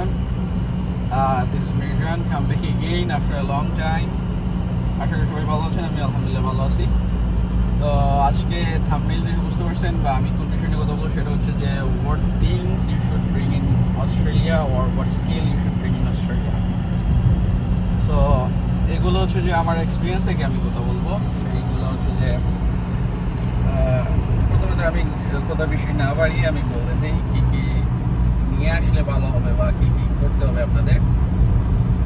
everyone. This is Mirjan. Come back again after a long time. আশা করি সবাই ভালো আছেন, আমি আলহামদুলিল্লাহ ভালো আছি। তো আজকে থাম্বনেইল দেখে বুঝতে পারছেন বা আমি কোন বিষয় নিয়ে কথা বলবো, সেটা হচ্ছে যে what things you should bring in Australia or what skill you should bring in Australia. So এগুলো হচ্ছে যে আমার এক্সপিরিয়েন্স থেকে আমি কথা বলবো। সেইগুলো হচ্ছে যে প্রথমত আমি কথা বিষয় না বাড়িয়ে আমি বলে দিই কী কী নিয়ে আসলে ভালো হবে বা কী কী করতে হবে আপনাদের।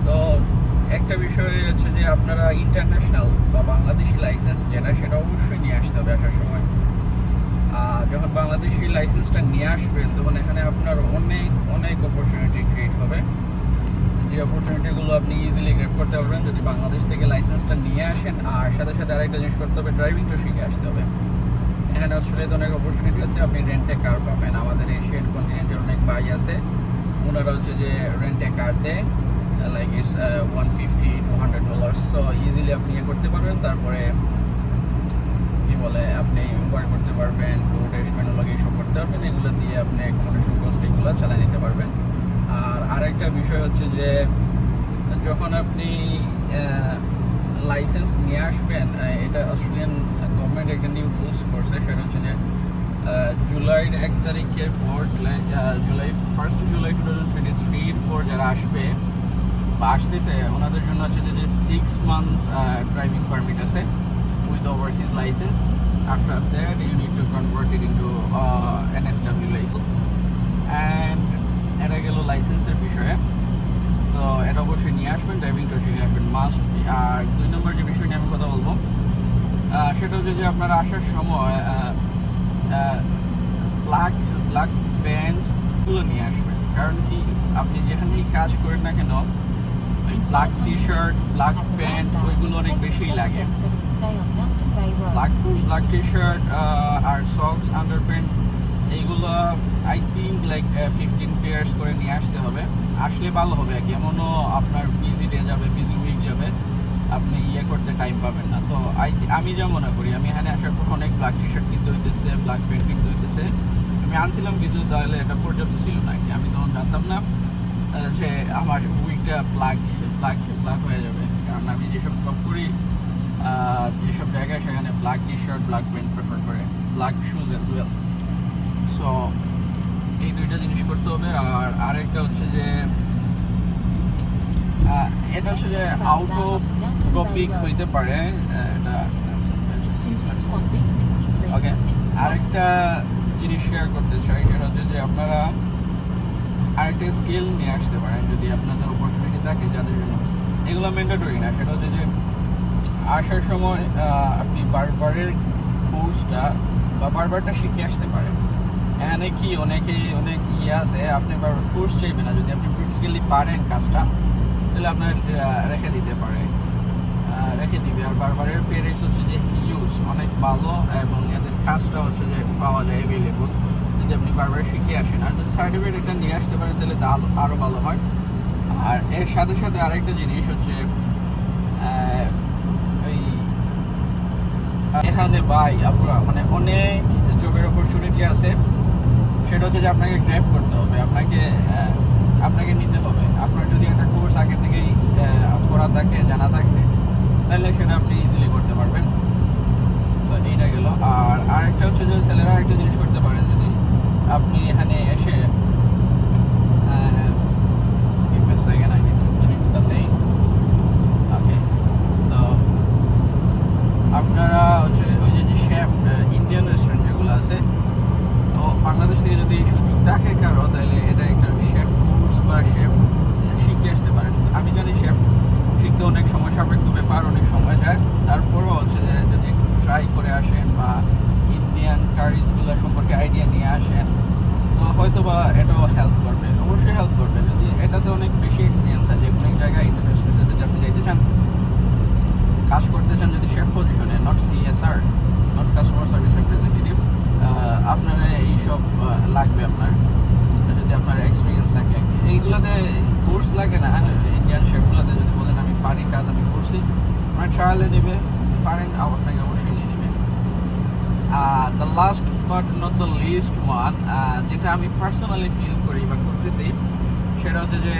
তো একটা বিষয় হচ্ছে যে আপনারা ইন্টারন্যাশনাল বা বাংলাদেশি লাইসেন্স যেটা, সেটা অবশ্যই নিয়ে আসতে হবে আসার সময়। যখন বাংলাদেশি লাইসেন্সটা নিয়ে আসবেন তখন এখানে আপনার অনেক অনেক অপরচুনিটি ক্রিয়েট হবে, যে অপরচুনিটিগুলো আপনি ইজিলি গ্র্যাব করতে পারবেন যদি বাংলাদেশ থেকে লাইসেন্সটা নিয়ে আসেন। আর সাথে সাথে আরেকটা জিনিস করতে হবে, ড্রাইভিংটা শিখে আসতে হবে। এখানে অস্ট্রেলিয়াতে অনেক অপরচুনিটি আছে, আপনি রেন্টে কার পাবেন। আমাদের এশিয়ান কন্টিনেন্টের অনেক ভাই আছে, ওনারা হচ্ছে যে রেন্টে কার দেয়, লাইক ইটস $150-200। সো ইজিলি আপনি ইয়ে করতে পারবেন। তারপরে কী বলে, আপনি উবার করতে পারবেন, ডোরড্যাশ, মেনুলগ এইসব করতে পারবেন। এগুলো দিয়ে আপনি অ্যাকোমোডেশন কস্ট এগুলো চালিয়ে নিতে পারবেন। আর আরেকটা বিষয় হচ্ছে যে যখন আপনি লাইসেন্স নিয়ে আসবেন, এটা অস্ট্রেলিয়ান গভর্নমেন্ট একটা নিউ রুলস করছে, সেটা হচ্ছে যে জুলাইয়ের 1 তারিখের পর, জুলাই 1 জুলাই 2023 পর যারা আসবে বা আসতেছে, ওনাদের জন্য হচ্ছে যে 6 months ড্রাইভিং পারমিট আছে with overseas licence. After that you need to convert it into NSW licence. And এটা গেল লাইসেন্সের বিষয়ে। সো এটা অবশ্যই নিয়ে আসবেন, ড্রাইভিংটা শিখে আসবেন, মাস্ট বি। আর 2 নম্বর যে বিষয় নিয়ে আমি কথা বলবো সেটা হচ্ছে যে আপনারা আসার সময় ব্ল্যাক প্যান্টসগুলো নিয়ে আসবেন। কারণ কি, আপনি যেখানেই কাজ করেন না কেন, black T shirt, black pant ওইগুলো অনেক বেশিই লাগে। ব্ল্যাক টি শার্ট আর সক্স, আন্ডার প্যান্ট এইগুলো আই থিঙ্ক লাইক 15 পেয়ার্স করে নিয়ে আসতে হবে। আসলে ভালো হবে আর কি। এমনও আপনার বিজি ডে যাবে, বিজি উইক যাবে, আপনি ইয়ে করতে টাইম পাবেন না। তো আমি যা মনে করি, আমি এখানে আসার পর অনেক ব্ল্যাক টি শার্ট কিনতে হইতেছে, ব্ল্যাক প্যান্ট কিনতে হইতেছে। আমি আনছিলাম কিছু, তাহলে এটা পর্যাপ্ত ছিল না কি। আমি তখন জানতাম না যে আমার উইকটা ব্ল্যাক হয়ে যাবে। কারণ আমি যেসব জব করি, যেসব জায়গায়, সেখানে black T shirt, black pant prefer করে, black shoes as well. So এই দুইটা জিনিস করতে হবে। আর আরেকটা হচ্ছে যে এটা হচ্ছে যে আউট অফ টপিক হইতে পারে এটা। ওকে, আরেকটা জিনিস শেয়ার করতে চাই, সেটা হচ্ছে যে আপনারা আরেকটা স্কিল নিয়ে আসতে পারেন যদি আপনাদের অপরচুনিটি থাকে, যাদের জন্য এগুলো ম্যান্ডেটরি না। সেটা হচ্ছে যে আসার সময় আপনি বারবারের কোর্সটা বা বারবারটা শিখে আসতে পারেন। এখানে কি অনেক ইয়ে আছে, আপনি বারবার কোর্স চাইবে না। যদি আপনি প্র্যাকটিক্যালি পারেন কাজটা, তাহলে আপনার রেখে দিবে। আর বারবারের পে রেটস হচ্ছে যে হিউজ, অনেক ভালো, এবং এদের কাজটা হচ্ছে যে পাওয়া যায় অ্যাভেলেবল যদি আপনি বারবার শিখে আসেন। আর যদি সার্টিফিকেট একটা নিয়ে আসতে পারেন তাহলে আরও ভালো হয়। আর এর সাথে সাথে আরেকটা জিনিস হচ্ছে এখানে আপনারা মানে অনেক জবের অপরচুনিটি আছে। সেটা হচ্ছে যে আপনাকে গ্র্যাব করতে হবে, আপনাকে নিতে হবে। আপনার যদি একটা কোর্স আগে থেকেই করা থাকে, জানা থাকে, তাহলে সেটা আপনি ইজিলি করতে পারবেন। তো এইটা গেল। আর আরেকটা হচ্ছে যে ছেলেরা আরেকটা জিনিস করতে পারেন, যদি আপনি এখানে এসে আপনারা হচ্ছে ওই যে শেফ ইন্ডিয়ান রেস্টুরেন্ট যেগুলো আছে, তো বাংলাদেশ থেকে যদি সুযোগ থাকে কারো, তাহলে এটা একটা শেফ কোর্স বা শেফ শিখে আসতে পারেন। আমি জানি শেফ শিখতে অনেক সময় সাপেক্ষ ব্যাপার, অনেক সময় যায়। তারপরও হচ্ছে যে যদি একটু ট্রাই করে আসেন বা ইন্ডিয়ান কারিজগুলো সম্পর্কে আইডিয়া নিয়ে আসেন, তো হয়তো বা এটাও হেল্প করবে, অবশ্যই হেল্প করবে। যদি এটাতে অনেক বেশি এক্সপিরিয়েন্স আছে, কোনো জায়গায় ইন্ডিয়ান রেস্টুরেন্টে যদি আপনি যাইতে চান, কাজ করতে চান, যদি শেফ পজিশনে, not CSR, not customer service representative, আপনার এইসব লাগবে। আপনার যদি আপনার এক্সপিরিয়েন্স থাকে, এইগুলোতে কোর্স লাগে না। ইন্ডিয়ান শেফগুলোতে যদি বলেন আমি পারি কাজ, আমি করছি, আপনার ট্রায়ালে নেবে, পারেন, আপনাকে অবশ্যই নিয়ে নেবে। The last but not the least one, যেটা আমি পার্সোনালি ফিল করি বা করতেছি, সেটা হচ্ছে যে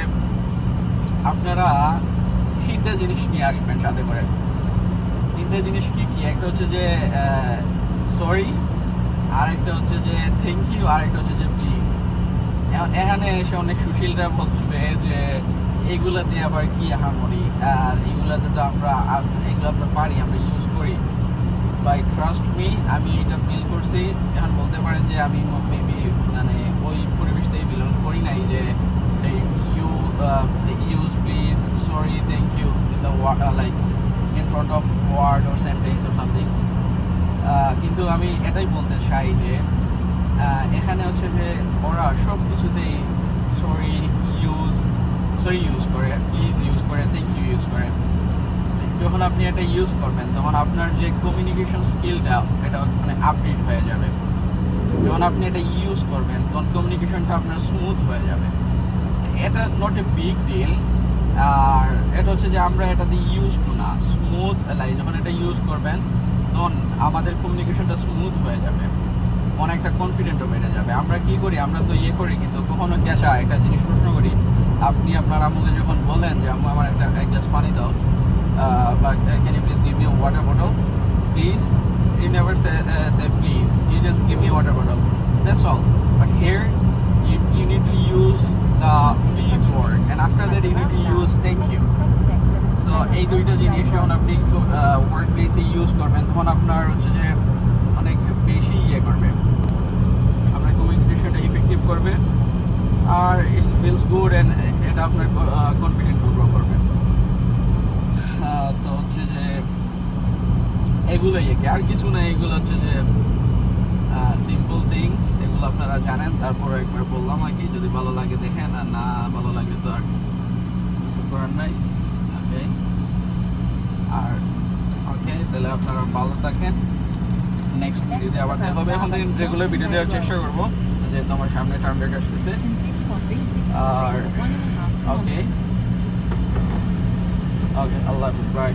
আপনারা 3টা জিনিস নিয়ে আসবেন সাথে করে। 3টা জিনিস কি কি? একটা হচ্ছে যে সরি, আরেকটা হচ্ছে যে থ্যাংক ইউ, আরেকটা হচ্ছে যে প্লিজ। এখন এখানে এসে অনেক সুশীলরা বলবে যে এইগুলা দিয়ে আবার কি হারমোনি, আর এগুলাতে তো এগুলো আমরা পারি, আমরা ইউজ করি। বাই ট্রাস্ট মি, আমি এটা ফিল করছি। এখন বলতে পারেন যে আমি মেবি মানে ওই পরিবেশ থেকে বিলং করি নাই যে you use please, sorry, thank you in the like in front of word or sentence or something. কিন্তু আমি এটাই বলতে চাই যে এখানে হচ্ছে যে ওরা সব কিছুতেই সরি ইউজ করে, প্লিজ ইউজ করে, থ্যাংক ইউ ইউজ করে। যখন আপনি এটা ইউজ করবেন তখন আপনার যে কমিউনিকেশন স্কিলটা এটা মানে আপডেট হয়ে যাবে। যখন আপনি এটা ইউজ করবেন তখন কমিউনিকেশনটা আপনার স্মুথ হয়ে যাবে। এটা নট এ বিগ ডিল। আর এটা হচ্ছে যে আমরা এটাতে ইউজ টু না, স্মুথ লাইক যখন এটা ইউজ করবেন তখন আমাদের কমিউনিকেশনটা স্মুথ হয়ে যাবে, অনেকটা কনফিডেন্টও বেড়ে যাবে। আমরা কি করি, আমরা তো করি কিন্তু কখনো কি আসা একটা জিনিস প্রশ্ন করি, আপনি আপনার আম্মুকে যখন বলেন যে আম্মু আমার এক গ্লাস পানি দাও, but can you please give me a water bottle please, you never say please, you just give me a water bottle, that's all. But here you need to use the please word, and after that you need to use thank you. So এই দুইটা জিনিস যখন আপনি work প্লেসে use করবেন তখন আপনার হচ্ছে যে অনেক বেশি করবে, আপনার কমিউনিকেশনটা ইফেক্টিভ করবে, আর ইট ফিলস গুড, অ্যান্ড এটা আপনার কনফিডেন্ট গ্রো করবে। তো হচ্ছে যে এগুলোই আর কিছু না, এগুলো হচ্ছে যে সিম্পল থিংস, এগুলো আপনারা জানেন। তারপরে একবার বললাম আর কি, যদি ভালো লাগে দেখেন, আর না ভালো লাগে তো আর কিছু করার নাই। ওকে, আর ওকে, তাহলে আপনারা ভালো থাকেন। নেক্সট ভিডিওতে আবার দেখা হবে। এখন থেকে রেগুলার ভিডিও দেওয়ার চেষ্টা করবো, যেহেতু আমার সামনে টার্ম ব্রেক আসতেছে। আর ওকে, আল্লাহ হাফিজ, বাই।